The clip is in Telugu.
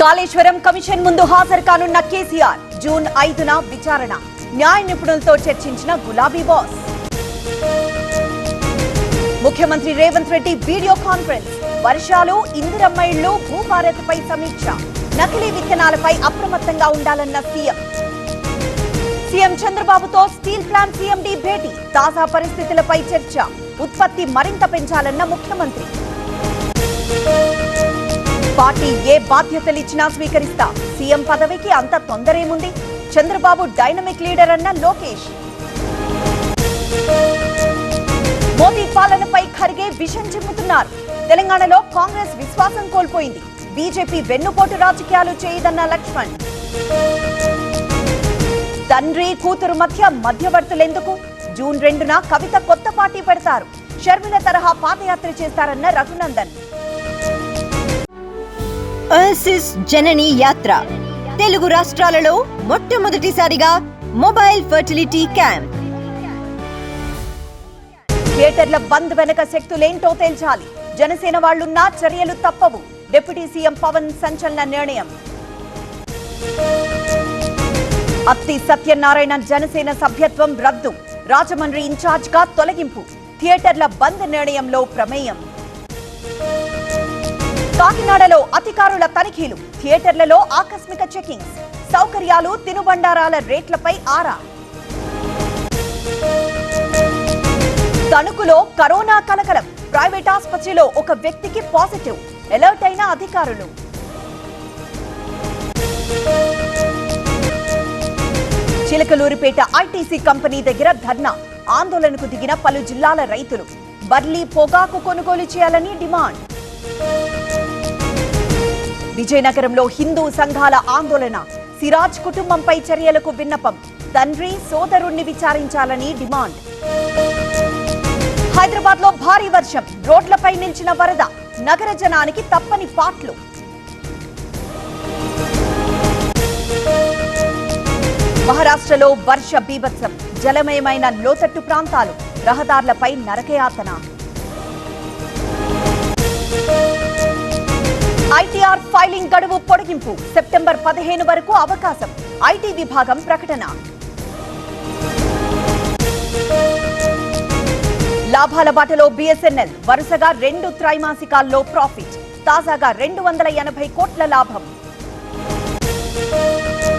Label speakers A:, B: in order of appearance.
A: కాళేశ్వరం కమిషన్ ముందు హాజరు కానున్న కేసీఆర్ జూన్ 5న విచారణ. న్యాయ నిపుణులతో చర్చించిన గులాబీ బాస్. ముఖ్యమంత్రి రేవంత్ రెడ్డి వీడియో కాన్ఫరెన్స్. వర్షాలు, ఇందిరమ్మ ఇళ్లు, భూభారతిపై సమీక్ష. నకిలీ విత్తనాలపై అప్రమత్తంగా ఉండాలన్న సీఎం. సీఎం చంద్రబాబుతో స్టీల్ ప్లాంట్ సీఎండీ భేటీ. తాజా పరిస్థితులపై చర్చ. ఉత్పత్తి మరింత పెంచాలన్న ముఖ్యమంత్రి. పార్టీ ఏ బాధ్యతలిచ్చినా స్వీకరిస్తా. సీఎం పదవికి అంత తొందరేముంది? చంద్రబాబు డైనమిక్ లీడర్ అన్న లోకేష్. మోదీ పాలనపై ఖర్గే విషం చిమ్ముతున్నారు. తెలంగాణలో కాంగ్రెస్ విశ్వాసం కోల్పోయింది. బీజేపీ వెన్నుపోటు రాజకీయాలు చేయదన్న లక్ష్మణ్. తండ్రి కూతురు మధ్య మధ్యవర్తులెందుకు? జూన్ 2న కవిత కొత్త పార్టీ పెడతారు. షర్మిల తరహా పాదయాత్ర చేస్తారన్న రఘునందన్.
B: ఓఎసిస్ జనని యాత్ర తెలుగు రాష్ట్రాలలో మొట్టమొదటిసారిగా మొబైల్ ఫర్టిలిటీ క్యాంప్.
A: థియేటర్ల బంద్ వెనక శక్తులేంటో తేల్చాలి. జనసేన వాళ్లున్నా చర్యలు తప్పవు. డిప్యూటీ సీఎం పవన్ సంచలన నిర్ణయం. అత్తి సత్యనారాయణ జనసేన సభ్యత్వం రద్దు. రాజమండ్రి ఇన్ఛార్జ్ గా తొలగింపు. థియేటర్ల బంద్ నిర్ణయంలో ప్రమేయం. కాకినాడలో అధికారుల తనిఖీలు. థియేటర్లలో ఆకస్మిక చెకింగ్స్. సౌకర్యాలు, తినుబండారాల రేట్లపై ఆరా. తణుకులో కరోనా కలకలం. ప్రైవేట్ ఆసుపత్రిలో ఒక వ్యక్తికి పాజిటివ్. అలర్ట్ అయిన అధికారులు. చిలకలూరిపేట ఐటీసీ కంపెనీ దగ్గర ధర్నా. ఆందోళనకు దిగిన పలు జిల్లాల రైతులు. బర్లీ, పొగాకు కొనుగోలు చేయాలని డిమాండ్. విజయనగరంలో హిందూ సంఘాల ఆందోళన. సిరాజ్ కుటుంబంపై చర్యలకు విన్నపం. తండ్రి, సోదరుణ్ణి విచారించాలని డిమాండ్. హైదరాబాద్ లో భారీ వర్షం. రోడ్లపై నిలిచిన వరద. నగర జనానికి తప్పని పాట్లు. మహారాష్ట్రలో వర్ష బీభత్సం. జలమయమైన లోతట్టు ప్రాంతాలు. రహదారులపై నరకయాతన. ఐటీఆర్ ఫైలింగ్ గడువు పొడిగింపు. సెప్టెంబర్ 15 వరకు అవకాశం. ఐటీ విభాగం ప్రకటన. లాభాల బాటలో బీఎస్ఎన్ఎల్. వరుసగా 2 త్రైమాసికాల్లో ప్రాఫిట్. తాజాగా 280 కోట్ల లాభం.